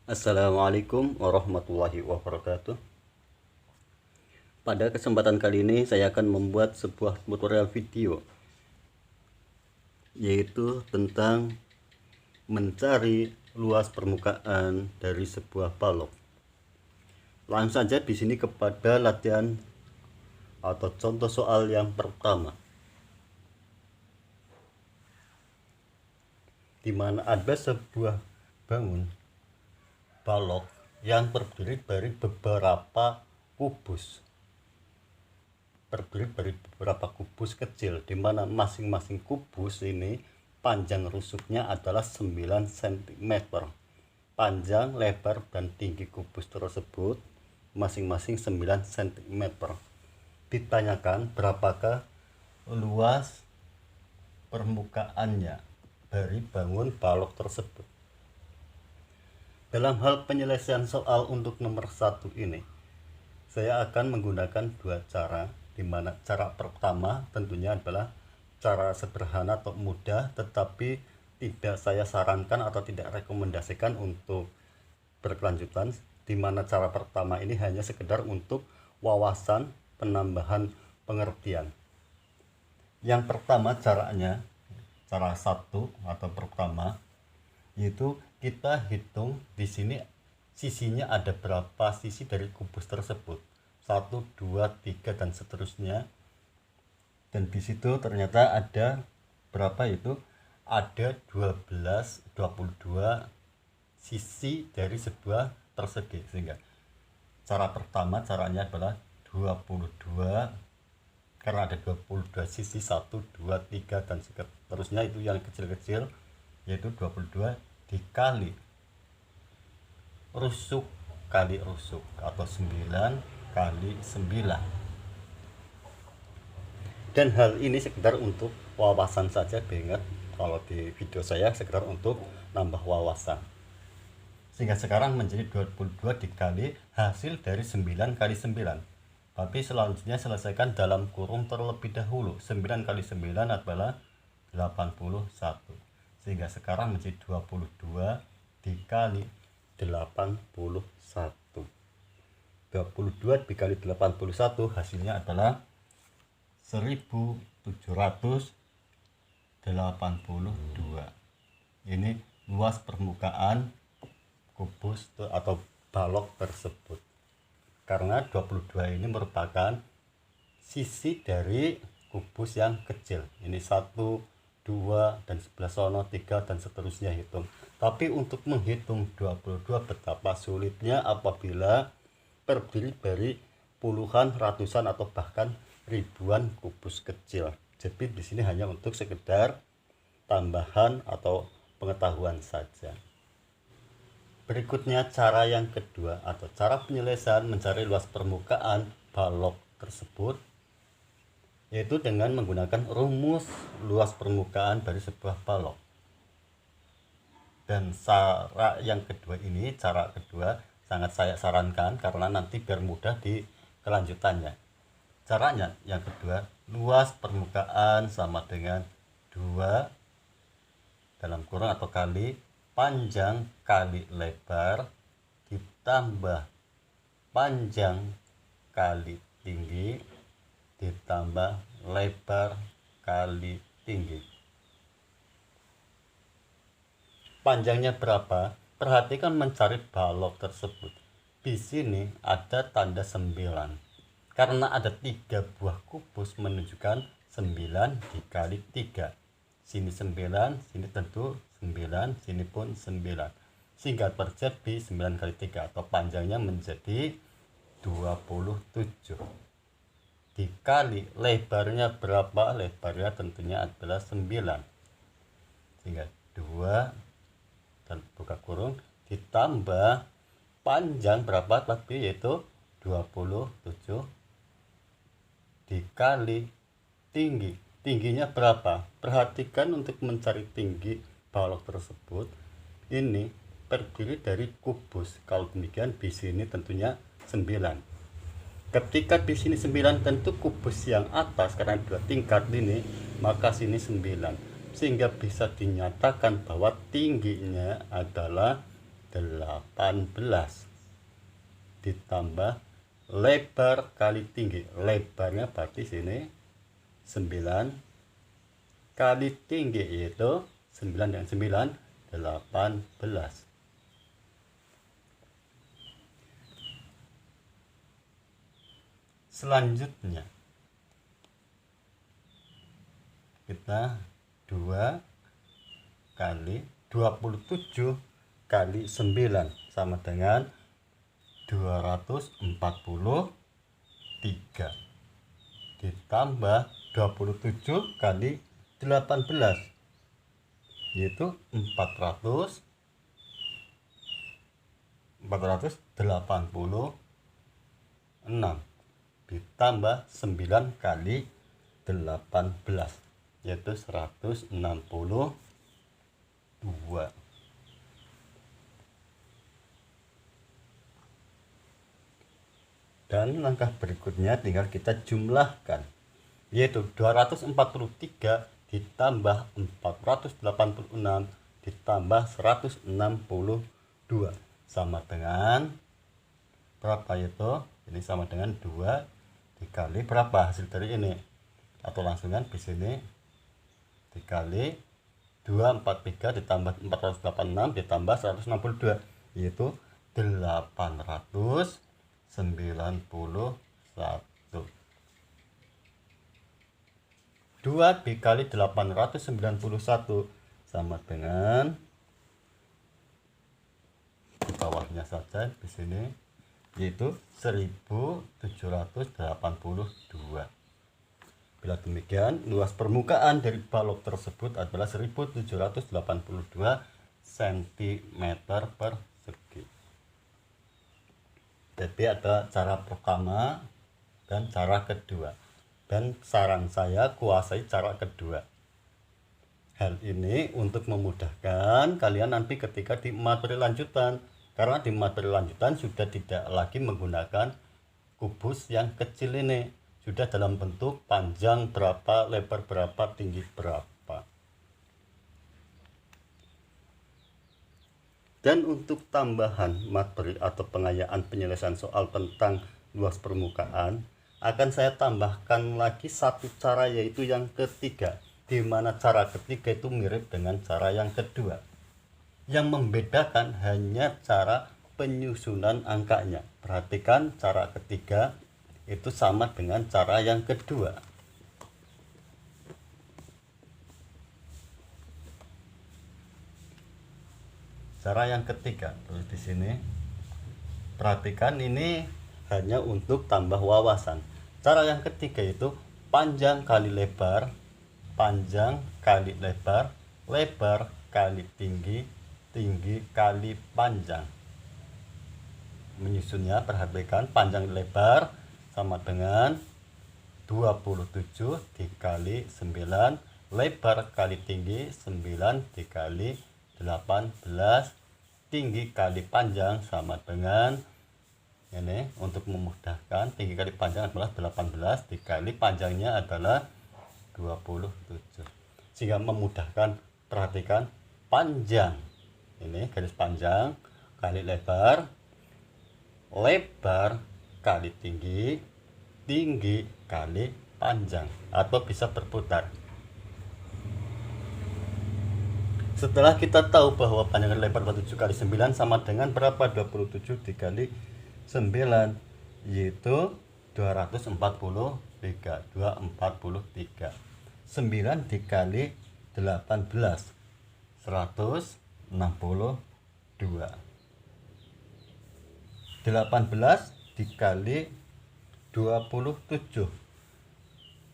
Assalamualaikum warahmatullahi wabarakatuh. Pada kesempatan kali ini saya akan membuat sebuah tutorial video, yaitu tentang mencari luas permukaan dari sebuah balok. Langsung saja di sini kepada latihan atau contoh soal yang pertama, di mana ada sebuah bangun balok yang terdiri dari beberapa kubus kecil, di mana masing-masing kubus ini panjang rusuknya adalah 9 cm. Panjang, lebar, dan tinggi kubus tersebut masing-masing 9 cm. Ditanyakan berapakah luas permukaannya dari bangun balok tersebut. Dalam hal penyelesaian soal untuk nomor 1 ini, saya akan menggunakan dua cara, di mana cara pertama tentunya adalah cara sederhana atau mudah, tetapi tidak saya sarankan atau tidak rekomendasikan untuk berkelanjutan, di mana cara pertama ini hanya sekedar untuk wawasan penambahan pengertian. Yang pertama caranya, cara satu atau pertama, yaitu kita hitung di sini sisinya ada berapa sisi dari kubus tersebut, 1, 2, 3 dan seterusnya. Dan di situ ternyata ada berapa, itu ada 22 sisi dari sebuah persegi. Sehingga cara pertama caranya adalah 22, karena ada 22 sisi, 1, 2, 3 dan seterusnya, itu yang kecil-kecil, yaitu 22 dikali rusuk kali rusuk, atau 9 kali 9. Dan hal ini sekedar untuk wawasan saja, ingat kalau di video saya sekedar untuk nambah wawasan. Sehingga sekarang menjadi 22 dikali hasil dari 9 kali 9. Tapi selanjutnya selesaikan dalam kurung terlebih dahulu. 9 kali 9 adalah 81. Sehingga sekarang menjadi 22 dikali 81. 22 dikali 81 hasilnya adalah 1782. Ini luas permukaan kubus atau balok tersebut. Karena 22 ini merupakan sisi dari kubus yang kecil. Ini 1, 2 dan 11 sono, 3 dan seterusnya hitung. Tapi untuk menghitung 22 betapa sulitnya apabila terdiri dari puluhan, ratusan atau bahkan ribuan kubus kecil. Jadi di sini hanya untuk sekedar tambahan atau pengetahuan saja. Berikutnya cara yang kedua atau cara penyelesaian mencari luas permukaan balok tersebut, yaitu dengan menggunakan rumus luas permukaan dari sebuah balok. Dan cara yang kedua ini, cara kedua sangat saya sarankan karena nanti biar mudah di kelanjutannya. Caranya yang kedua, luas permukaan sama dengan 2 dalam kurung atau kali panjang kali lebar ditambah panjang kali tinggi ditambah lebar kali tinggi. Panjangnya berapa? Perhatikan mencari balok tersebut. Di sini ada tanda 9. Karena ada 3 buah kubus menunjukkan 9 dikali 3. Sini 9, sini tentu 9, sini pun 9. Sehingga terjadi 9 kali 3 atau panjangnya menjadi 27. Dikali lebarnya berapa? Lebarnya tentunya adalah 9. Sehingga 2 dan buka kurung ditambah panjang berapa tadi, yaitu 27 dikali tinggi. Tingginya berapa? Perhatikan untuk mencari tinggi balok tersebut, ini terdiri dari kubus. Kalau demikian di sini tentunya 9. Ketika di sini 9 tentu kubus yang atas karena 2 tingkat ini, maka sini 9. Sehingga bisa dinyatakan bahwa tingginya adalah 18 ditambah lebar kali tinggi. Lebarnya berarti sini 9 kali tinggi, yaitu 9 dan 9 18. Selanjutnya kita 2 kali 27 kali 9 sama dengan 243 ditambah 27 kali 18, yaitu 486 ditambah 9 kali 18, yaitu 162. Dan langkah berikutnya tinggal kita jumlahkan, yaitu 243 ditambah 486 ditambah 162 sama dengan berapa? Itu ini sama dengan 2 dikali berapa hasil dari ini, atau langsungkan di sini dikali 243 ditambah 486 ditambah 162, yaitu 891. 2 dikali 891 sama dengan, di bawahnya saja di sini, yaitu 1782. Bila demikian, luas permukaan dari balok tersebut adalah 1782 cm persegi. Jadi ada cara pertama dan cara kedua, dan saran saya kuasai cara kedua. Hal ini untuk memudahkan kalian nanti ketika di materi lanjutan, karena di materi lanjutan sudah tidak lagi menggunakan kubus yang kecil ini, sudah dalam bentuk panjang berapa, lebar berapa, tinggi berapa. Dan untuk tambahan materi atau pengayaan penyelesaian soal tentang luas permukaan, akan saya tambahkan lagi satu cara, yaitu yang ketiga, di mana cara ketiga itu mirip dengan cara yang kedua. Yang membedakan hanya cara penyusunan angkanya. Perhatikan, cara ketiga itu sama dengan cara yang kedua. Cara yang ketiga, terus di sini perhatikan, ini hanya untuk tambah wawasan. Cara yang ketiga itu panjang kali lebar, panjang kali lebar, lebar kali tinggi, tinggi kali panjang. Menyusunnya perhatikan, panjang lebar sama dengan 27 dikali 9, lebar kali tinggi 9 dikali 18, tinggi kali panjang sama dengan ini. Untuk memudahkan, tinggi kali panjang adalah 18 dikali panjangnya adalah 27, sehingga memudahkan. Perhatikan, panjang ini garis panjang kali lebar, lebar kali tinggi, tinggi kali panjang, atau bisa berputar. Setelah kita tahu bahwa panjang lebar 27 kali 9 sama dengan berapa? 27 dikali 9, yaitu 243. 243. 9 dikali 18, 162. 18 dikali 27,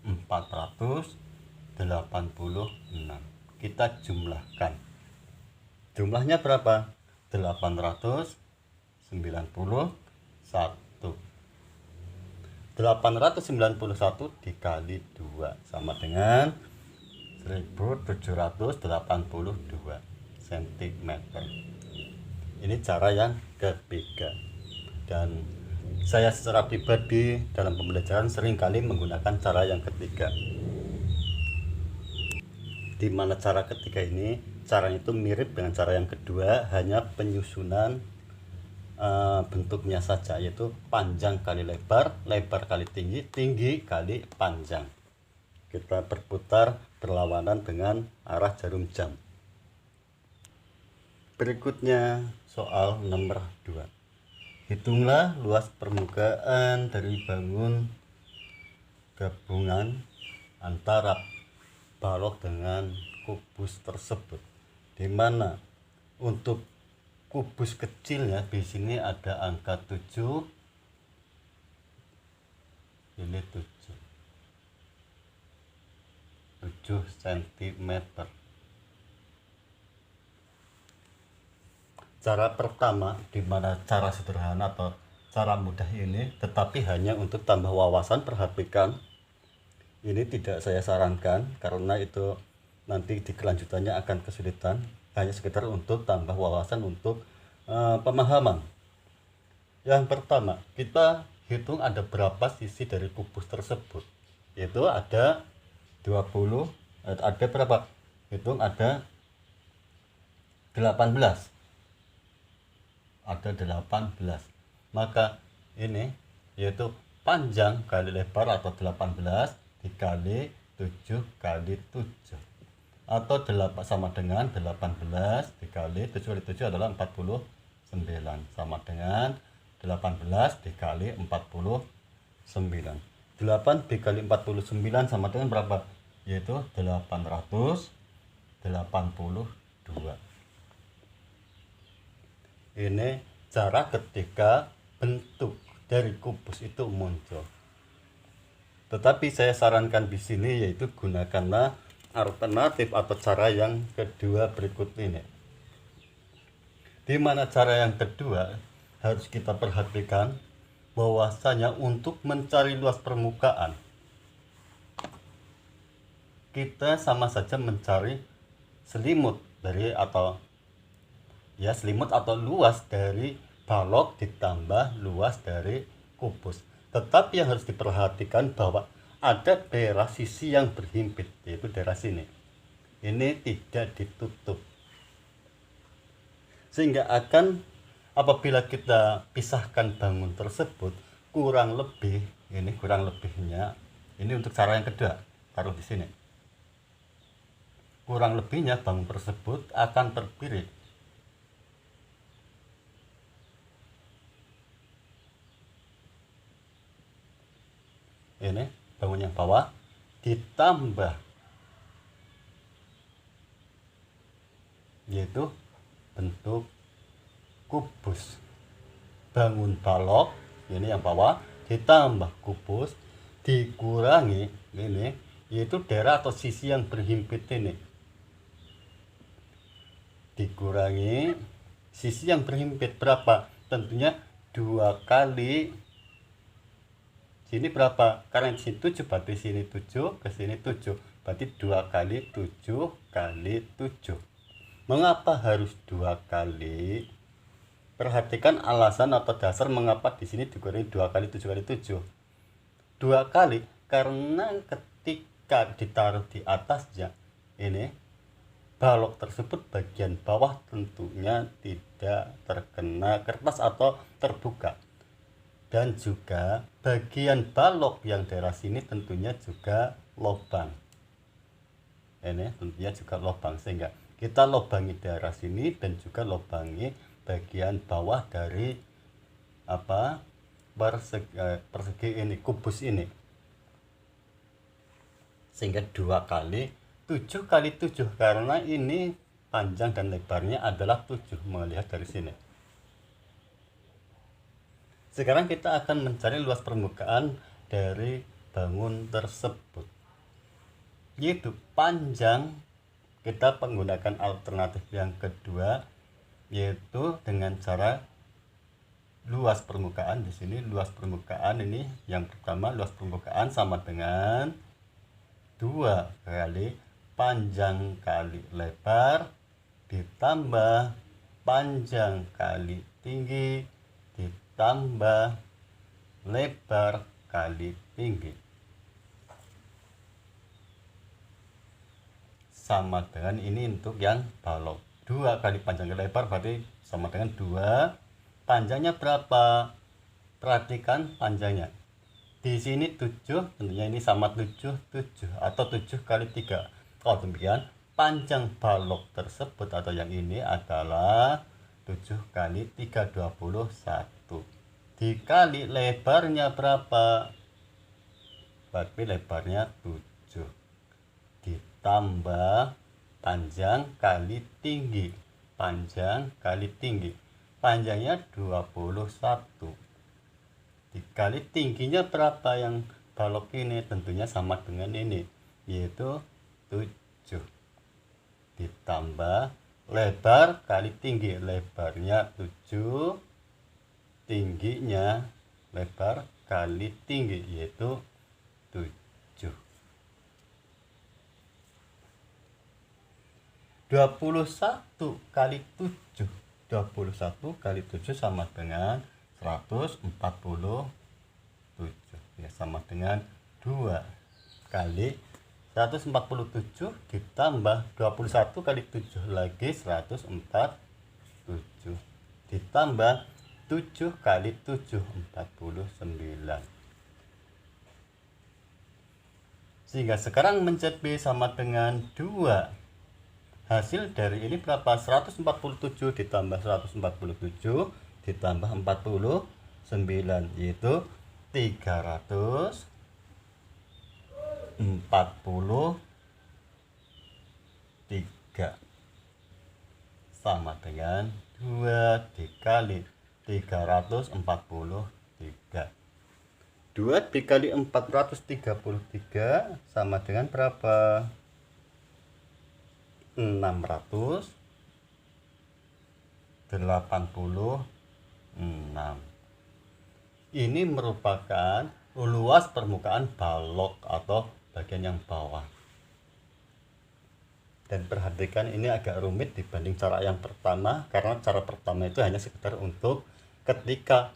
486. Kita jumlahkan. Jumlahnya berapa? 891. 891 dikali 2 sama dengan 1782 cm. Ini cara yang ketiga. Dan saya secara pribadi dalam pembelajaran seringkali menggunakan cara yang ketiga, di mana cara ketiga ini cara itu mirip dengan cara yang kedua, hanya penyusunan bentuknya saja, yaitu panjang kali lebar, lebar kali tinggi, tinggi kali panjang. Kita berputar berlawanan dengan arah jarum jam. Berikutnya soal nomor 2. Hitunglah luas permukaan dari bangun gabungan antara balok dengan kubus tersebut, di mana untuk kubus kecilnya di sini ada angka 7, ini 7 cm. Cara pertama, di mana cara sederhana atau cara mudah ini, tetapi hanya untuk tambah wawasan. Perhatikan, ini tidak saya sarankan karena itu nanti di kelanjutannya akan kesulitan, hanya sekedar untuk tambah wawasan, untuk pemahaman. Yang pertama, kita hitung ada berapa sisi dari kubus tersebut, yaitu ada 20, ada berapa? Hitung ada 18. Ada 18. Maka ini yaitu panjang kali lebar atau 18 dikali 7 kali 7, atau 8 sama dengan 18 dikali 7 kali 7 adalah 49, sama dengan 18 dikali 49. 8 dikali 49 sama dengan berapa? Yaitu 882. Ini cara ketika bentuk dari kubus itu muncul. Tetapi saya sarankan di sini yaitu gunakanlah alternatif atau cara yang kedua berikut ini. Di mana cara yang kedua harus kita perhatikan bahwasanya untuk mencari luas permukaan, kita sama saja mencari selimut dari atau selimut atau luas dari balok ditambah luas dari kubus. Tetapi yang harus diperhatikan bahwa ada daerah sisi yang berhimpit, yaitu daerah sini. Ini tidak ditutup, sehingga akan apabila kita pisahkan bangun tersebut, kurang lebih ini kurang lebihnya, ini untuk cara yang kedua, taruh di sini. Kurang lebihnya bangun tersebut akan terpirit. Ini bangun yang bawah ditambah, yaitu bentuk kubus. Bangun balok ini yang bawah ditambah kubus dikurangi ini, yaitu daerah atau sisi yang berhimpit ini, dikurangi sisi yang berhimpit. Berapa? Tentunya 2 kali sini berapa? Karena di sini 7, berarti sini 7, ke sini 7, berarti 2 kali 7 kali 7. Mengapa harus 2 kali? Perhatikan alasan atau dasar mengapa di sini dikurangi 2 kali 7 kali 7. 2 kali karena ketika ditaruh di atasnya ini, balok tersebut bagian bawah tentunya tidak terkena kertas atau terbuka. Dan juga bagian balok yang daerah sini tentunya juga lubang. Ini tentunya juga lubang, sehingga kita lubangi daerah sini dan juga lubangi bagian bawah dari persegi ini, kubus ini. Sehingga 2 kali 7 kali 7, karena ini panjang dan lebarnya adalah 7 melihat dari sini. Sekarang kita akan mencari luas permukaan dari bangun tersebut, yaitu panjang. Kita menggunakan alternatif yang kedua, yaitu dengan cara luas permukaan. Di sini luas permukaan ini yang pertama, luas permukaan sama dengan 2 kali panjang kali lebar ditambah panjang kali tinggi ditambah lebar kali tinggi. sama dengan ini untuk yang balok. 2 kali panjang kali lebar berarti sama dengan 2. Panjangnya berapa? Perhatikan panjangnya. Di sini 7, tentunya ini sama 7 atau 7 kali 3. Kalau demikian, panjang balok tersebut atau yang ini adalah 7 kali 3, 21. Dikali lebarnya berapa? Berarti lebarnya 7. Ditambah panjang kali tinggi. Panjang kali tinggi. Panjangnya 21. Dikali tingginya berapa yang balok ini? Tentunya sama dengan ini, yaitu 7. Ditambah lebar kali tinggi. Lebarnya 7. Tingginya lebar kali tinggi, yaitu 7. 21 kali 7. 21 kali 7 sama dengan 147. Ya, sama dengan 2 kali 147 ditambah 21 kali 7 lagi 147. Ditambah 7 kali 7, 49. Sehingga sekarang mencet B sama dengan 2. Hasil dari ini berapa? 147 ditambah 147 ditambah 49, yaitu 343 sama dengan 2 dikali 343. 2 dikali 433 sama dengan berapa? 686. Ini merupakan luas permukaan balok atau bagian yang bawah. Dan perhatikan, ini agak rumit dibanding cara yang pertama, karena cara pertama itu hanya sekedar untuk ketika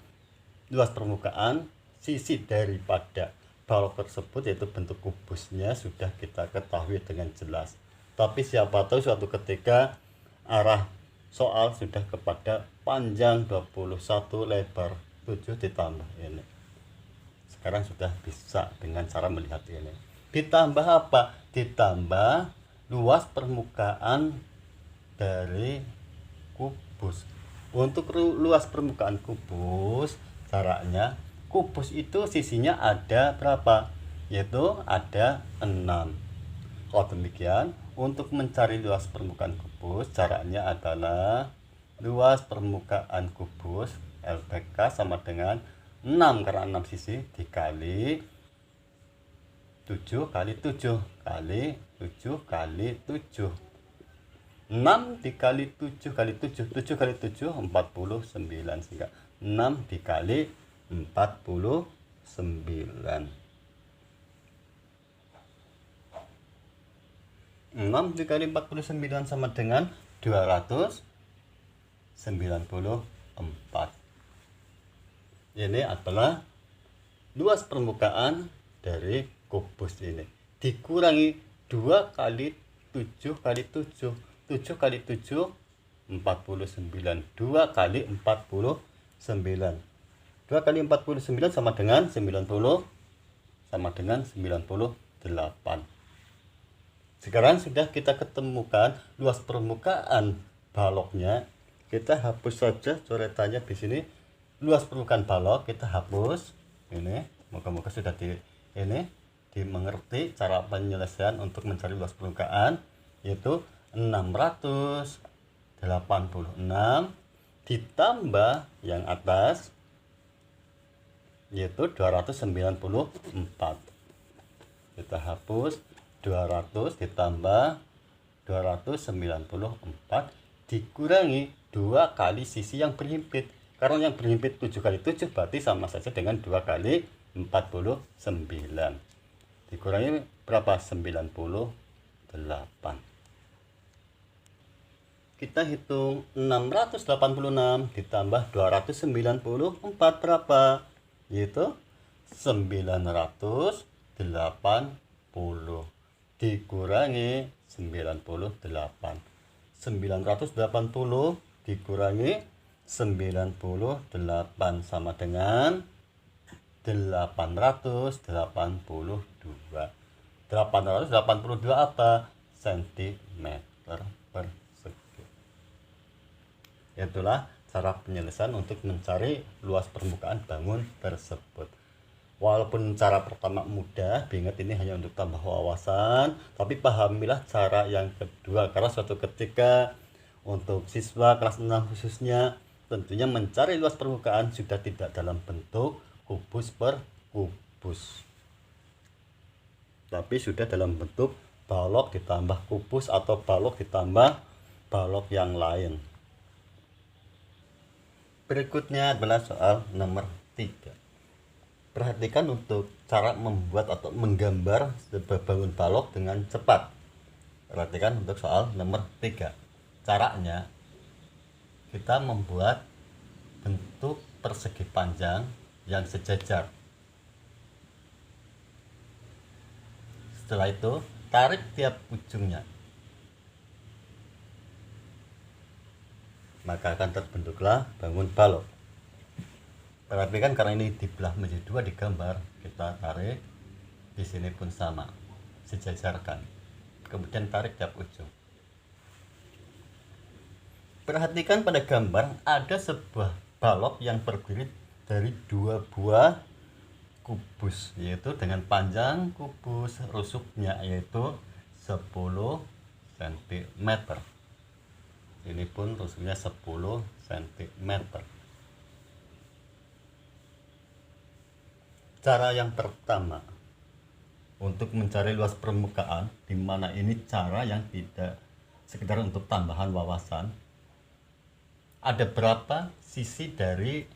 luas permukaan sisi daripada balok tersebut, yaitu bentuk kubusnya, sudah kita ketahui dengan jelas. Tapi siapa tahu suatu ketika arah soal sudah kepada panjang 21, lebar 7 ditambah ini. Sekarang sudah bisa dengan cara melihat ini. Ditambah apa? Ditambah luas permukaan dari kubus. Untuk luas permukaan kubus, caranya kubus itu sisinya ada berapa? Yaitu ada 6. Kalau demikian, untuk mencari luas permukaan kubus, caranya adalah luas permukaan kubus LPK sama dengan 6, karena 6 sisi, dikali 7 kali 7 kali 7 kali 7. 6 dikali 7 kali 7, 7 kali 7, 49. Sehingga 6 dikali 49. 6 dikali 49 sama dengan 294. Ini adalah luas permukaan dari kubus ini. Dikurangi 2 kali 7 kali 7. 7 kali 7, 49. 2 kali 49. 2 kali 49 sama dengan 90. Sama dengan 98. Sekarang sudah kita ketemukan luas permukaan baloknya. Kita hapus saja coretannya di sini. Luas permukaan balok kita hapus. Ini, moga-moga sudah dimengerti cara penyelesaian untuk mencari luas permukaan, yaitu 686 ditambah yang atas, yaitu 294. Kita hapus 200 ditambah 294 dikurangi 2 kali sisi yang berhimpit. Karena yang berhimpit 7 kali 7 berarti sama saja dengan 2 kali 49. Dikurangi berapa? 98. Kita hitung 686 ditambah 294 berapa? Yaitu 980 dikurangi 98. 980 dikurangi 98 sama dengan 882. 882 apa? Sentimeter persegi. Itulah cara penyelesaian untuk mencari luas permukaan bangun tersebut. Walaupun cara pertama mudah, ingat ini hanya untuk tambah wawasan, tapi pahamilah cara yang kedua, karena suatu ketika untuk siswa kelas 6 khususnya, tentunya mencari luas permukaan sudah tidak dalam bentuk kubus per kubus, tapi sudah dalam bentuk balok ditambah kubus atau balok ditambah balok yang lain. Berikutnya adalah soal nomor 3. Perhatikan untuk cara membuat atau menggambar sebuah bangun balok dengan cepat. Perhatikan untuk soal nomor 3. Caranya, kita membuat bentuk persegi panjang yang sejajar. Setelah itu, tarik tiap ujungnya. Maka akan terbentuklah bangun balok. Perhatikan karena ini dibelah menjadi 2 di gambar, kita tarik, di sini pun sama, sejajarkan. Kemudian tarik tiap ujung. Perhatikan pada gambar ada sebuah balok yang terdiri dari 2 buah kubus, yaitu dengan panjang kubus rusuknya yaitu 10 cm. Ini pun rusuknya 10 cm. Cara yang pertama untuk mencari luas permukaan, di mana ini cara yang tidak sekedar untuk tambahan wawasan. Ada berapa sisi dari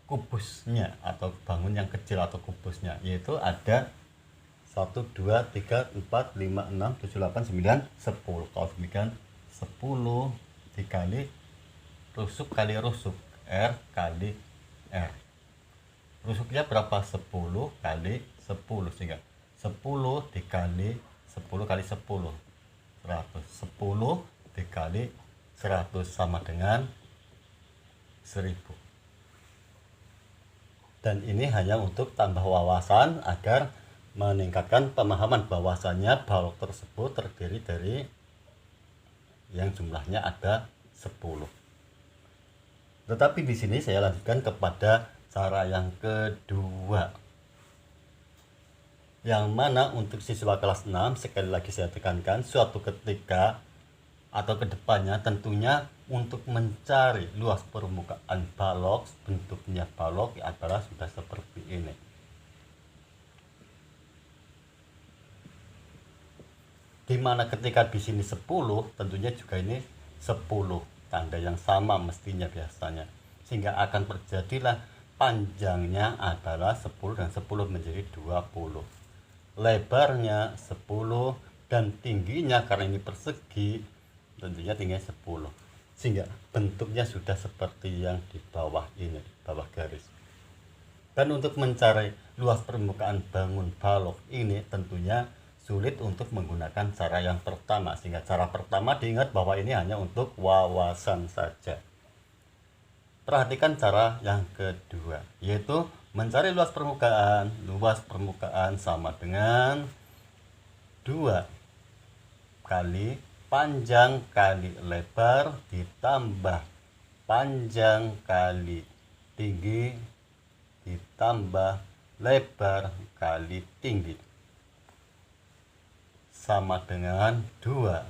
kubusnya atau bangun yang kecil atau kubusnya, yaitu ada 1, 2, 3, 4, 5, 6, 7, 8, 9, 10. Kalau demikian 10 dikali rusuk kali rusuk, R kali R. Rusuknya berapa? 10 kali 10, sehingga 10 dikali 10 kali 10 100. 10 dikali 100 sama dengan 1000. Dan ini hanya untuk tambah wawasan agar meningkatkan pemahaman bahwasannya balok tersebut terdiri dari yang jumlahnya ada 10. Tetapi di sini saya lanjutkan kepada cara yang kedua, yang mana untuk siswa kelas 6, sekali lagi saya tekankan, suatu ketika atau kedepannya tentunya untuk mencari luas permukaan balok, bentuknya balok adalah sudah seperti ini. Dimana ketika di sini 10, tentunya juga ini 10, tanda yang sama mestinya biasanya, sehingga akan terjadilah panjangnya adalah 10 dan 10 menjadi 20, lebarnya 10, dan tingginya karena ini persegi tentunya tingginya 10, sehingga bentuknya sudah seperti yang di bawah ini, bawah garis. Dan untuk mencari luas permukaan bangun balok ini tentunya sulit untuk menggunakan cara yang pertama, sehingga cara pertama diingat bahwa ini hanya untuk wawasan saja. Perhatikan cara yang kedua, yaitu mencari luas permukaan. Luas permukaan sama dengan 2 kali panjang kali lebar ditambah panjang kali tinggi ditambah lebar kali tinggi, sama dengan 2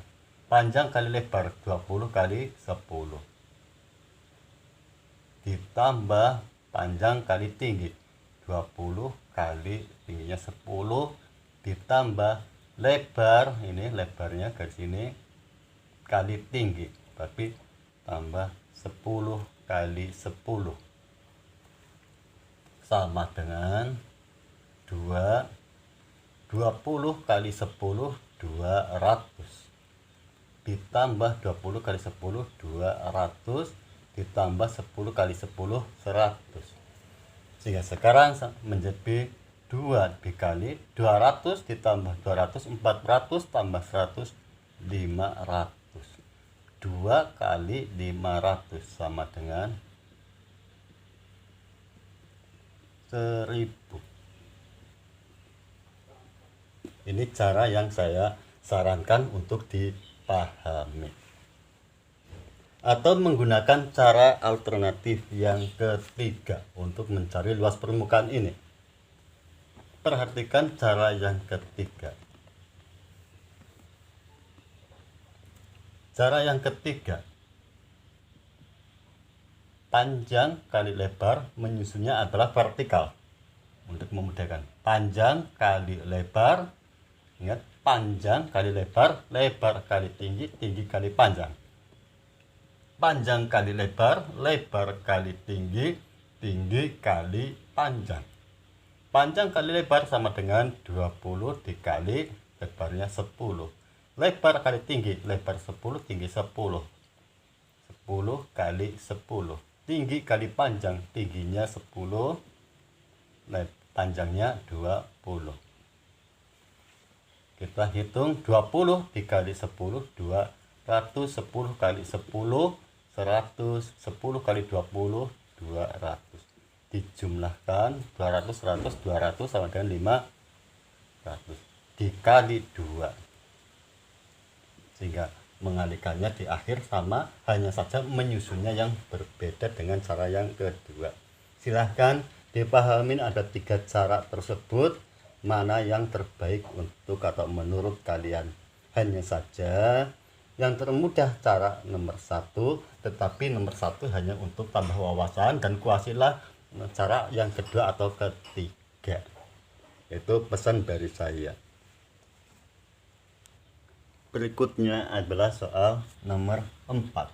panjang kali lebar 20 kali 10 ditambah panjang kali tinggi 20 kali tingginya 10 ditambah lebar, ini lebarnya garis ini kali tinggi, tapi tambah 10 kali 10 sama dengan 20 kali 10 200 ditambah 20 kali 10 200 ditambah 10 kali 10 100, sehingga sekarang menjadi 2 dikali 200 ditambah 200 400 tambah 100 500. 2 kali 500 sama dengan 1000. Ini cara yang saya sarankan untuk dipahami. Atau menggunakan cara alternatif yang ketiga untuk mencari luas permukaan ini. Perhatikan cara yang ketiga. Cara yang ketiga, panjang kali lebar menyusunnya adalah vertikal. Untuk memudahkan, panjang kali lebar, ingat, panjang kali lebar, lebar kali tinggi, tinggi kali panjang. Panjang kali lebar, lebar kali tinggi, tinggi kali panjang. Panjang kali lebar sama dengan 20 dikali lebarnya 10. Lebar kali tinggi, lebar 10, tinggi 10. 10 kali 10. Tinggi kali panjang, tingginya 10, panjangnya 20. Kita hitung 20 dikali 10, 200, 10 kali 10, 100, 10 kali 20, 200. Dijumlahkan 200, 100, 200 sama dengan 500 dikali 2, sehingga mengalikannya di akhir sama, hanya saja menyusunnya yang berbeda dengan cara yang kedua. Silahkan dipahamin ada 3 cara tersebut, mana yang terbaik untuk atau menurut kalian. Hanya saja yang termudah cara nomor 1, tetapi nomor 1 hanya untuk tambah wawasan, dan kuasilah cara yang kedua atau ketiga. Itu pesan dari saya. Berikutnya adalah soal nomor 4.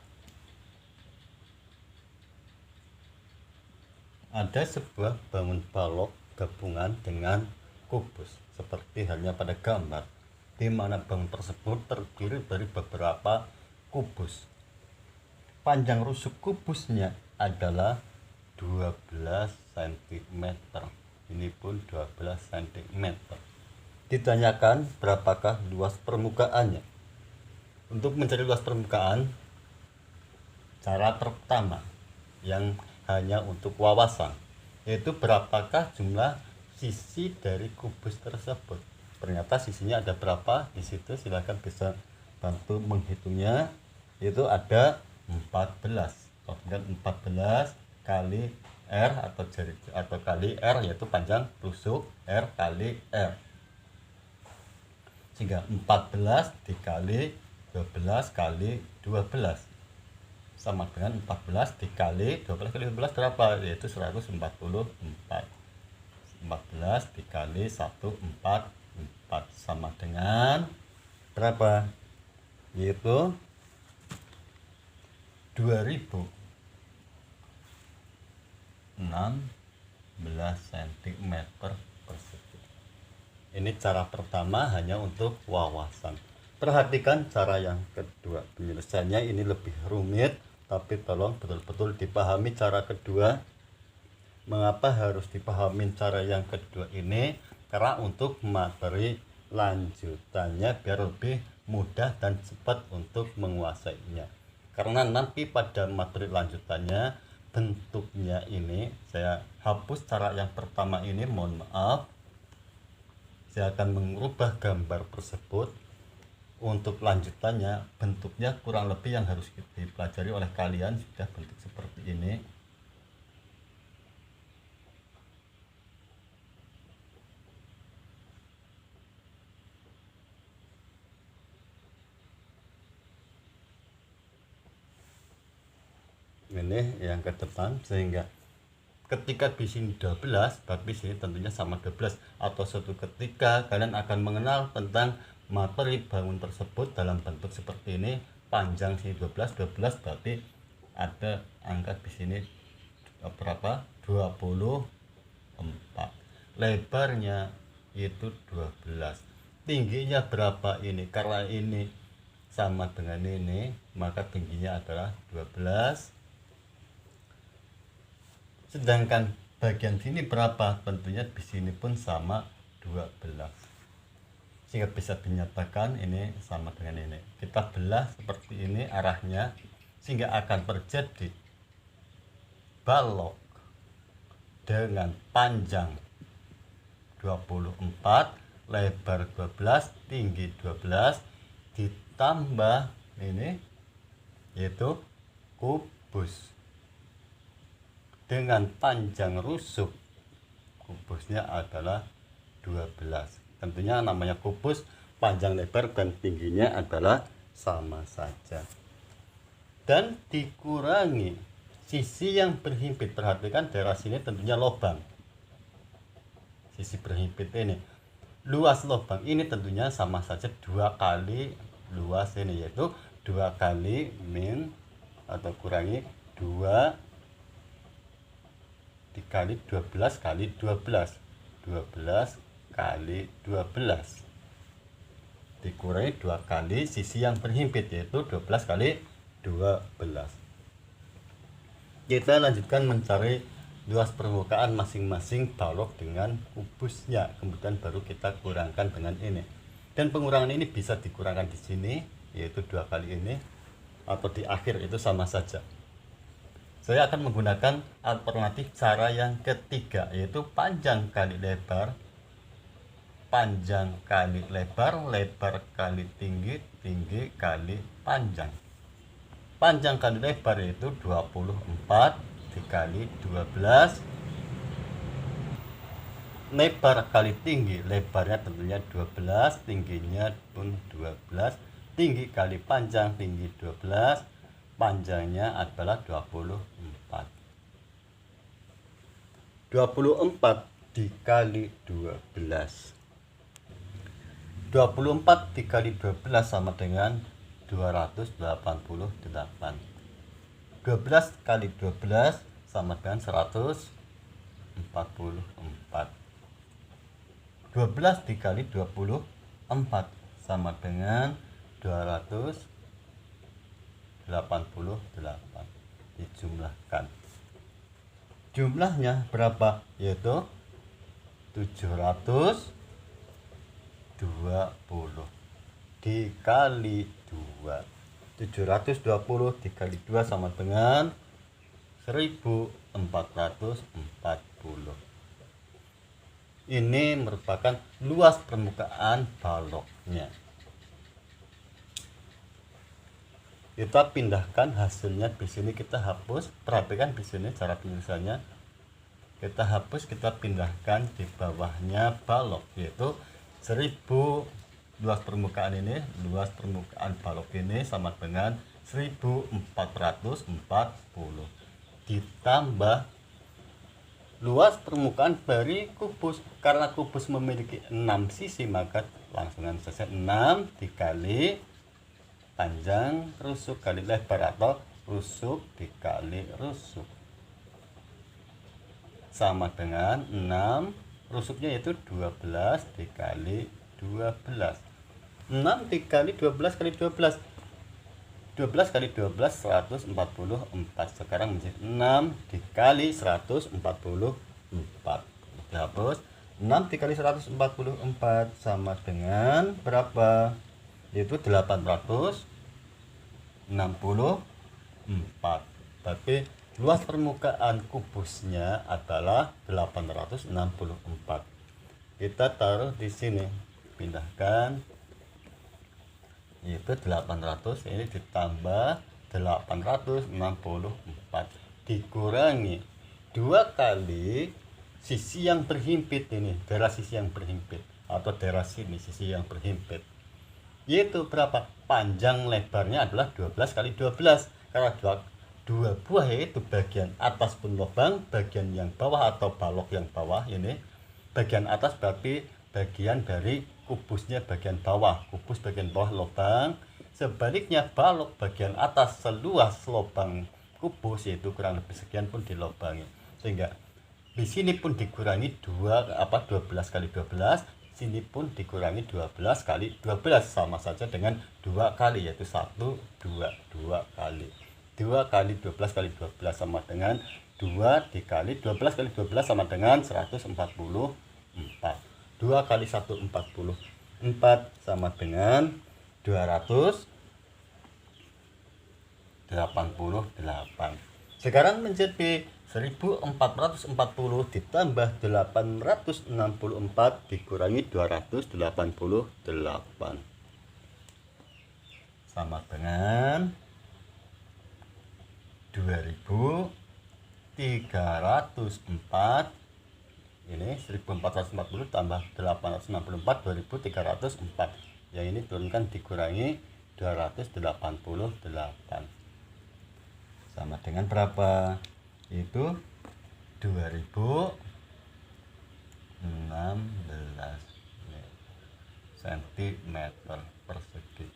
Ada sebuah bangun balok gabungan dengan kubus, seperti halnya pada gambar, di mana bangun tersebut terdiri dari beberapa kubus. Panjang rusuk kubusnya adalah 12 cm. Ini pun 12 cm. Ditanyakan berapakah luas permukaannya. Untuk mencari luas permukaan, cara pertama yang hanya untuk wawasan, yaitu berapakah jumlah sisi dari kubus tersebut. Ternyata sisinya ada berapa di situ, silahkan bisa bantu menghitungnya. Itu ada 14. Kemudian 14 kali R atau kali R, yaitu panjang rusuk R kali R, sehingga 14 dikali 12 kali 12 sama dengan 14 dikali 12 kali 12 berapa, yaitu 144. 14 dikali 144 sama dengan berapa, yaitu 2016 cm persegi. Ini cara pertama hanya untuk wawasan. Perhatikan cara yang kedua. Penyelesaiannya ini lebih rumit, tapi tolong betul-betul dipahami cara kedua. Mengapa harus dipahami cara yang kedua ini? Karena untuk materi lanjutannya biar lebih mudah dan cepat untuk menguasainya. Karena nanti pada materi lanjutannya bentuknya ini saya hapus cara yang pertama ini, mohon maaf. Saya akan mengubah gambar tersebut. Untuk lanjutannya bentuknya kurang lebih yang harus dipelajari oleh kalian sudah bentuk seperti ini. Ini yang ke depan, sehingga ketika di sini 12, tapi sini tentunya sama 12, atau suatu ketika kalian akan mengenal tentang materi bangun tersebut dalam bentuk seperti ini. Panjang sini 12 berarti ada angka di sini berapa? 24. Lebarnya itu 12. Tingginya berapa ini? Karena ini sama dengan ini, maka tingginya adalah 12. Sedangkan bagian sini berapa? Tentunya di sini pun sama 12. Sehingga bisa dinyatakan ini sama dengan ini. Kita belah seperti ini arahnya, sehingga akan terjadi balok dengan panjang 24, lebar 12, tinggi 12, ditambah ini yaitu kubus dengan panjang rusuk kubusnya adalah 12. Tentunya namanya kubus, panjang lebar dan tingginya adalah sama saja. Dan dikurangi sisi yang berhimpit. Perhatikan daerah sini tentunya lubang. Sisi berhimpit ini. Luas lubang ini tentunya sama saja 2 kali luas ini, yaitu 2 kali min atau kurangi 2 dikali 12 kali 12. 12 kali 12 dikurangi 2 kali sisi yang berhimpit, yaitu 12 kali 12. Kita lanjutkan mencari luas permukaan masing-masing balok dengan kubusnya, kemudian baru kita kurangkan dengan ini. Dan pengurangan ini bisa dikurangkan di sini, yaitu 2 kali ini, atau di akhir itu sama saja. Saya akan menggunakan alternatif cara yang ketiga, yaitu panjang kali lebar, panjang kali lebar, lebar kali tinggi, tinggi kali panjang. Panjang kali lebar itu 24 dikali 12, lebar kali tinggi, lebarnya tentunya 12, tingginya pun 12, tinggi kali panjang, tinggi 12, panjangnya adalah 24. 24 dikali 12. 24 dikali 12 sama dengan 288. 12 kali 12 sama dengan 144. 12 dikali 24 sama dengan 288. Dijumlahkan. Jumlahnya berapa? Yaitu 720 dikali 2. 720 dikali 2 sama dengan 1440. Ini merupakan luas permukaan baloknya. Kita pindahkan hasilnya di sini, kita hapus. Perhatikan di sini cara penulisannya. Kita hapus, kita pindahkan di bawahnya balok, yaitu 1000. Luas permukaan ini, luas permukaan balok ini sama dengan 1440 ditambah luas permukaan dari kubus. Karena kubus memiliki 6 sisi, maka langsung saja 6 dikali panjang rusuk kali lebar, atau rusuk dikali rusuk sama dengan 6. Rusuknya yaitu 12 dikali 12. 6 dikali 12 kali 12. 12 kali 12 144. Sekarang menjadi 6 dikali 144. Dihapus. 6 dikali 144 sama dengan berapa? Yaitu 864. Tapi luas permukaan kubusnya adalah 864. Kita taruh di sini, pindahkan, itu 800, ini ditambah 864 dikurangi 2 kali sisi yang berhimpit ini, daerah sisi yang berhimpit, atau daerah sini sisi yang berhimpit, yaitu berapa? Panjang lebarnya adalah 12 kali 12, karena dua buah, yaitu bagian atas pun lubang, bagian yang bawah atau balok yang bawah ini. Bagian atas berarti bagian dari kubusnya bagian bawah, kubus bagian bawah lubang. Sebaliknya balok bagian atas seluas lubang kubus, yaitu kurang lebih sekian pun dilubangi. Sehingga di sini pun dikurangi 12 kali 12, sini pun dikurangi 12 kali 12 sama saja dengan 2 kali, yaitu 1 2 kali. 2 kali 12 kali 12 sama dengan 2 dikali 12 kali 12 sama dengan 144. 2 kali 1 44 sama dengan 288. Sekarang menjadi 1440 ditambah 864 dikurangi 288 sama dengan 2304. Ini 1440 tambah 864 2304. Yang ini turunkan dikurangi 288 sama dengan berapa? Itu 2016 cm persegi.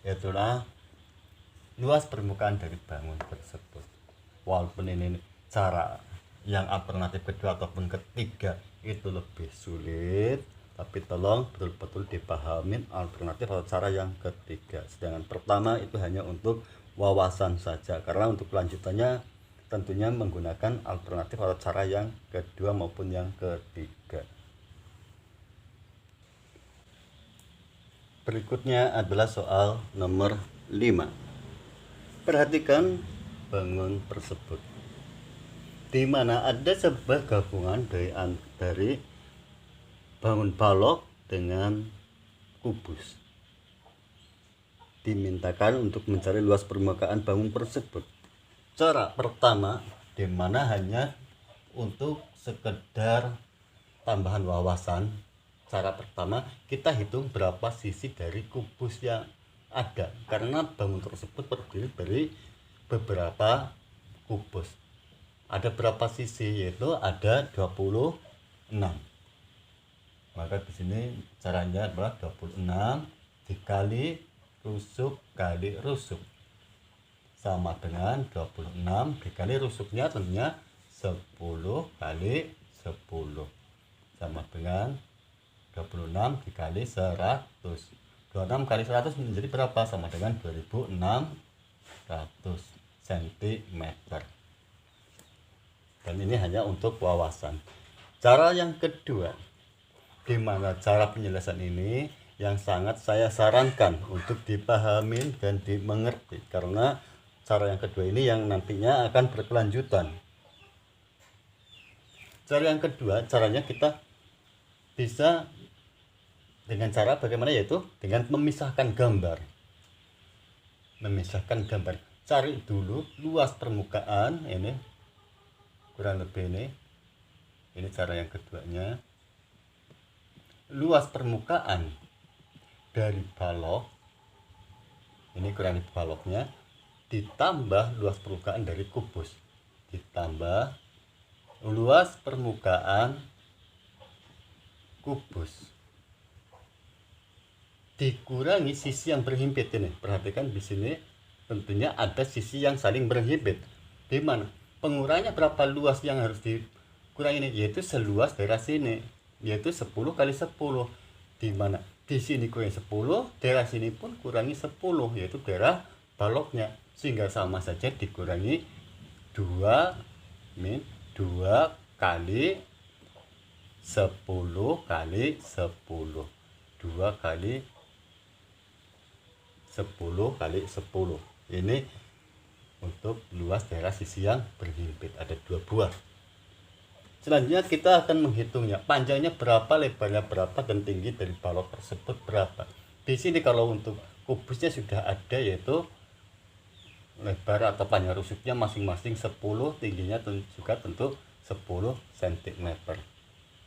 Itulah luas permukaan dari bangun tersebut. Walaupun ini cara yang alternatif kedua ataupun ketiga itu lebih sulit, tapi tolong betul-betul dipahamin alternatif atau cara yang ketiga. Sedangkan pertama itu hanya untuk wawasan saja, karena untuk kelanjutannya tentunya menggunakan alternatif atau cara yang kedua maupun yang ketiga. Berikutnya adalah soal nomor 5. Perhatikan bangun tersebut, di mana ada sebuah gabungan dari bangun balok dengan kubus. Dimintakan untuk mencari luas permukaan bangun tersebut. Cara pertama, di mana hanya untuk sekedar tambahan wawasan. Cara pertama, kita hitung berapa sisi dari kubus yang ada, karena bangun tersebut terdiri dari beberapa kubus. Ada berapa sisi? Yaitu ada 26. Maka di sini caranya adalah 26 dikali rusuk kali rusuk sama dengan 26 dikali rusuknya tentunya 10 kali 10 sama dengan 26 dikali 100. 26 kali 100 menjadi berapa? Sama dengan 2600 cm. Dan ini hanya untuk wawasan. Cara yang kedua, di mana cara penjelasan ini yang sangat saya sarankan untuk dipahamin dan dimengerti, karena cara yang kedua ini yang nantinya akan berkelanjutan. Cara yang kedua, caranya kita bisa dengan cara bagaimana, yaitu dengan memisahkan gambar. Memisahkan gambar. Cari dulu luas permukaan ini, kurang lebih ini. Ini cara yang keduanya. Luas permukaan dari balok, ini kurang lebih baloknya, ditambah luas permukaan dari kubus, ditambah luas permukaan kubus, dikurangi sisi yang berhimpit. Ini perhatikan di sini tentunya ada sisi yang saling berhimpit, di mana pengurangannya berapa luas yang harus dikurangi ini, yaitu seluas daerah sini, yaitu 10 kali 10, di mana di sini kurangi 10, daerah sini pun kurangi 10, yaitu daerah baloknya, sehingga sama saja dikurangi 2 kali 10 kali 10, 2 kali 10 kali 10. Ini untuk luas daerah sisi yang berhimpit, ada 2 buah. Selanjutnya kita akan menghitungnya, panjangnya berapa, lebarnya berapa, dan tinggi dari balok tersebut berapa. Di sini kalau untuk kubusnya sudah ada, yaitu lebar atau panjang rusuknya masing-masing 10, tingginya juga tentu 10 cm.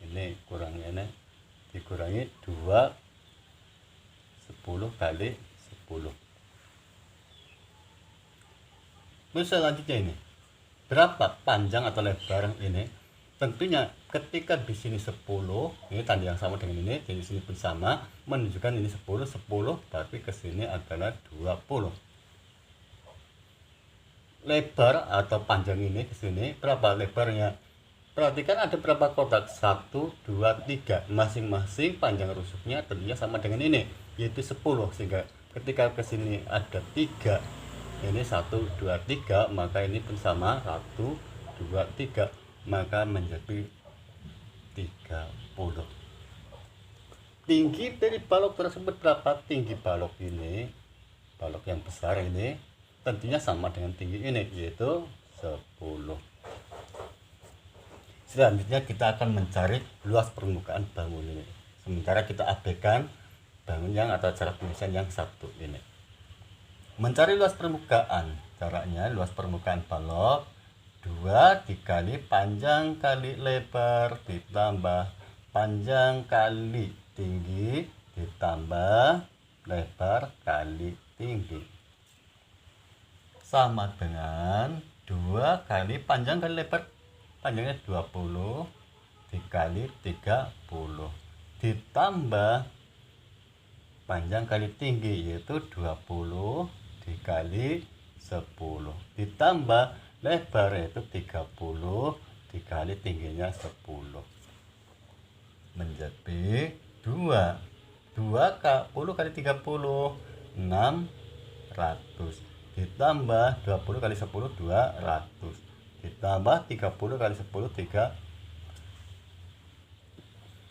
Ini kurangnya dikurangi 2, 10 kali 10. Terus selanjutnya ini, berapa panjang atau lebar ini? Tentunya ketika di sini 10, ini tanda yang sama dengan ini, di sini pun sama, menunjukkan ini 10, tapi ke sini adalah 20. Lebar atau panjang ini ke sini berapa lebarnya? Perhatikan ada berapa kotak? 1, 2, 3. Masing-masing panjang rusuknya tentunya sama dengan ini, yaitu 10. Sehingga ketika ke sini ada 3, ini 1, 2, 3, maka ini pun sama 1, 2, 3, maka menjadi 30. Tinggi dari balok tersebut berapa? Tinggi balok ini, balok yang besar ini tentunya sama dengan tinggi ini, yaitu 10. Selanjutnya kita akan mencari luas permukaan bangun ini. Sementara kita abaikan bangun yang atau cara penulisan yang satu ini. Mencari luas permukaan, caranya luas permukaan balok 2 dikali panjang kali lebar ditambah panjang kali tinggi ditambah lebar kali tinggi sama dengan 2 kali panjang kali lebar, panjangnya 20 dikali 30 ditambah panjang kali tinggi yaitu 20 dikali 10 ditambah lebar yaitu 30 dikali tingginya 10 menjadi 2 kali 30 600 ditambah 20 kali 10 200 ditambah 30 kali 10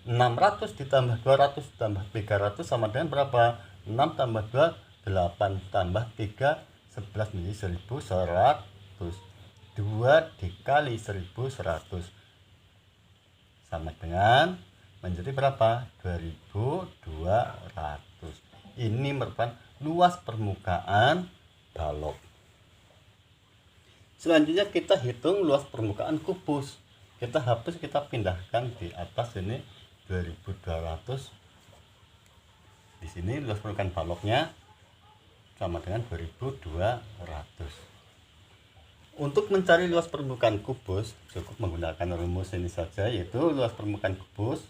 600 ditambah 200 ditambah 300 sama dengan berapa? 6 tambah 2 8 tambah 3 11 menjadi 1100. 2 dikali 1100 sama dengan menjadi berapa? 2200. Ini merupakan luas permukaan balok. Selanjutnya kita hitung luas permukaan kubus. Kita hapus, kita pindahkan di atas ini 2200. Di sini luas permukaan baloknya sama dengan 2200. Untuk mencari luas permukaan kubus cukup menggunakan rumus ini saja, yaitu luas permukaan kubus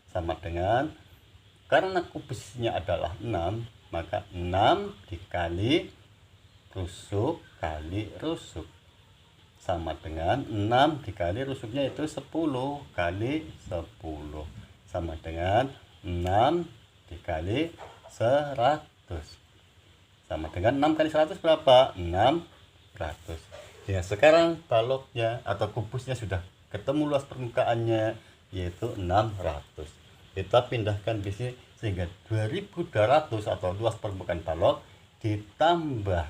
sama dengan, karena kubusnya adalah 6, maka 6 dikali rusuk kali rusuk sama dengan 6 dikali rusuknya itu 10 kali 10 sama dengan 6 dikali 100 sama dengan 6 kali 100 berapa? 600. Ya, sekarang baloknya atau kubusnya sudah ketemu luas permukaannya yaitu 600. Kita pindahkan di sini sehingga 2200 atau luas permukaan balok ditambah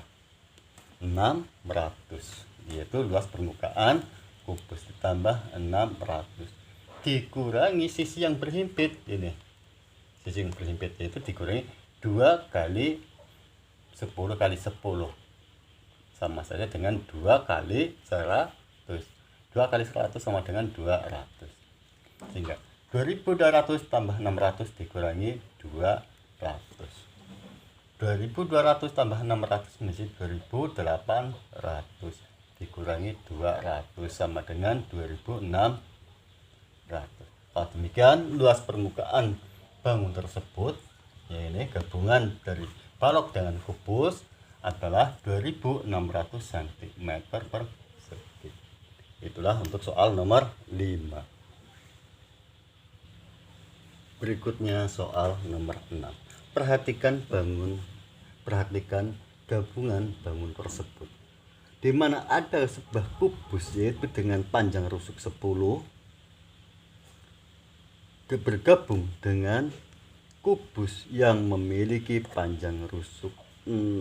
600 yaitu luas permukaan kubus ditambah 600 dikurangi sisi yang berhimpit ini. Sisi yang berhimpit yaitu dikurangi 2 kali 10 kali 10 sama saja dengan 2 kali 100. 2 kali 100 sama dengan 200. Sehingga 2200 tambah 600 dikurangi 200. 2200 tambah 600 menjadi 2800 dikurangi 200 sama dengan 2600. Kalau demikian luas permukaan bangun tersebut, ya ini gabungan dari balok dengan kubus adalah 2600 cm persegi. Itulah untuk soal nomor 5. Berikutnya soal nomor 6. Perhatikan gabungan bangun tersebut, di mana ada sebuah kubus yaitu dengan panjang rusuk 10 bergabung dengan kubus yang memiliki panjang rusuk 6.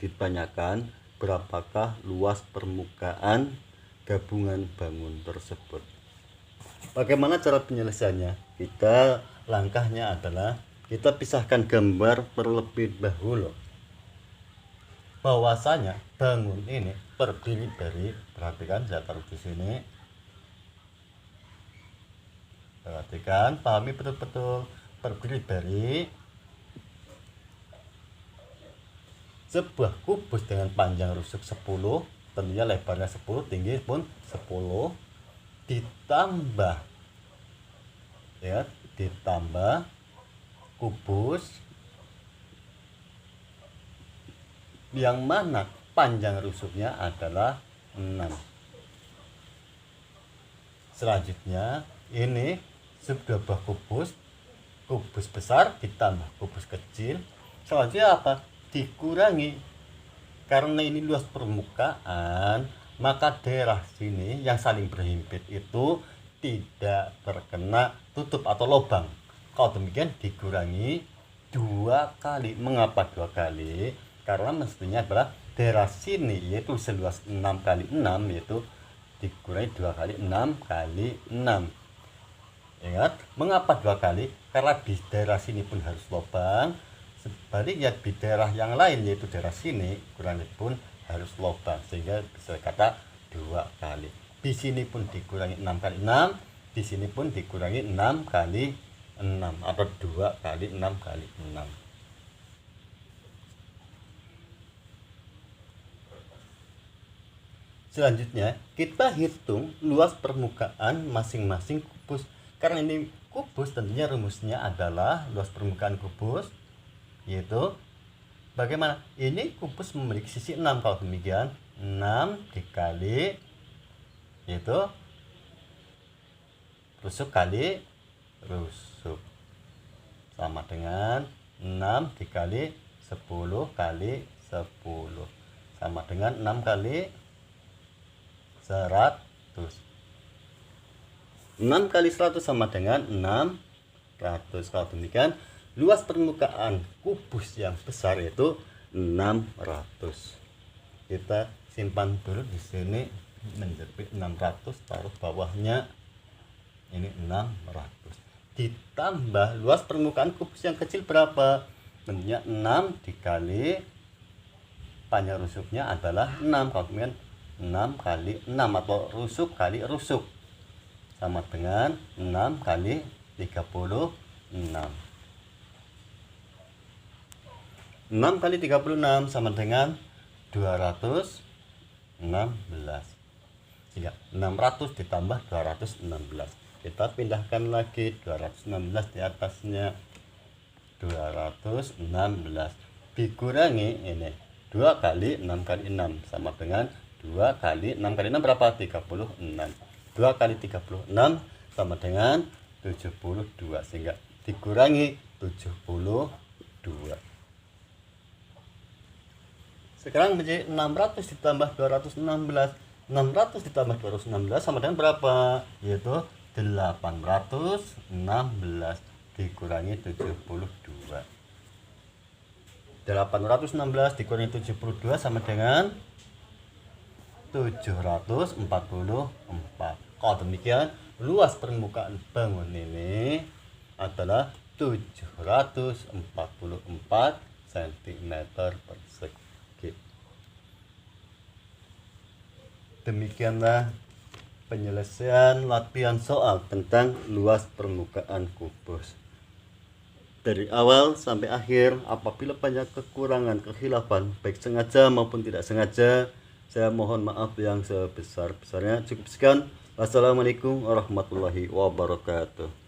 Ditanyakan berapakah luas permukaan gabungan bangun tersebut. Bagaimana cara penyelesaiannya? Langkahnya adalah kita pisahkan gambar terlebih dahulu. Bahwasanya bangun ini terdiri dari, perhatikan saya taruh di sini. Perhatikan, pahami betul-betul, terdiri dari sebuah kubus dengan panjang rusuk 10, tentunya lebarnya 10, tinggi pun 10, ditambah kubus yang mana panjang rusuknya adalah 6. Selanjutnya ini sebuah kubus besar ditambah kubus kecil. Selanjutnya apa? Dikurangi, karena ini luas permukaan maka daerah sini yang saling berhimpit itu tidak terkena tutup atau lubang. Kalau demikian dikurangi 2 kali. Mengapa 2 kali? Karena mestinya adalah daerah sini yaitu seluas 6 kali 6 yaitu dikurangi 2 kali 6 kali 6. Ingat, mengapa 2 kali? Karena di daerah sini pun harus lubang. Sebaliknya di daerah yang lain yaitu daerah sini kurang lebih pun harus lubang, sehingga bisa kata 2 kali. Di sini pun dikurangi 6 kali 6, di sini pun dikurangi 6 kali 6 atau 2 kali 6 kali 6. Selanjutnya kita hitung luas permukaan masing-masing kubus. Karena ini kubus, tentunya rumusnya adalah luas permukaan kubus yaitu bagaimana? Ini kubus memiliki sisi 6. Kalau demikian 6 dikali yaitu rusuk kali rusuk sama dengan 6 dikali 10 kali 10 sama dengan 6 kali 100. 6 kali 100 sama dengan 600. Kalau demikian luas permukaan kubus yang besar yaitu 600. Kita simpan dulu di sini menjepit 600, taruh bawahnya ini 600. Ditambah luas permukaan kubus yang kecil berapa? Tentunya 6 dikali panjang rusuknya adalah 6. Kalau demikian 6 kali 6 atau rusuk kali rusuk sama dengan 6 kali 36. 6 kali 36 sama dengan 216. Sehingga 600 ditambah 216. Kita pindahkan lagi 216 di atasnya. 216 dikurangi ini 2 kali 6 kali 6 sama dengan 2 kali 6 kali 6 berapa? 36. 2 kali 36 sama dengan 72, sehingga dikurangi 72. Sekarang menjadi 600 ditambah 216. 600 ditambah 216 sama dengan berapa? Yaitu 816 dikurangi 72. 816 dikurangi 72 sama dengan 744. Kalau demikian luas permukaan bangun ini adalah 744 cm persegi. Demikianlah penyelesaian latihan soal tentang luas permukaan kubus. Dari awal sampai akhir, apabila banyak kekurangan, kekhilafan, baik sengaja maupun tidak sengaja, saya mohon maaf yang sebesar-besarnya. Cukup sekian. Wassalamualaikum warahmatullahi wabarakatuh.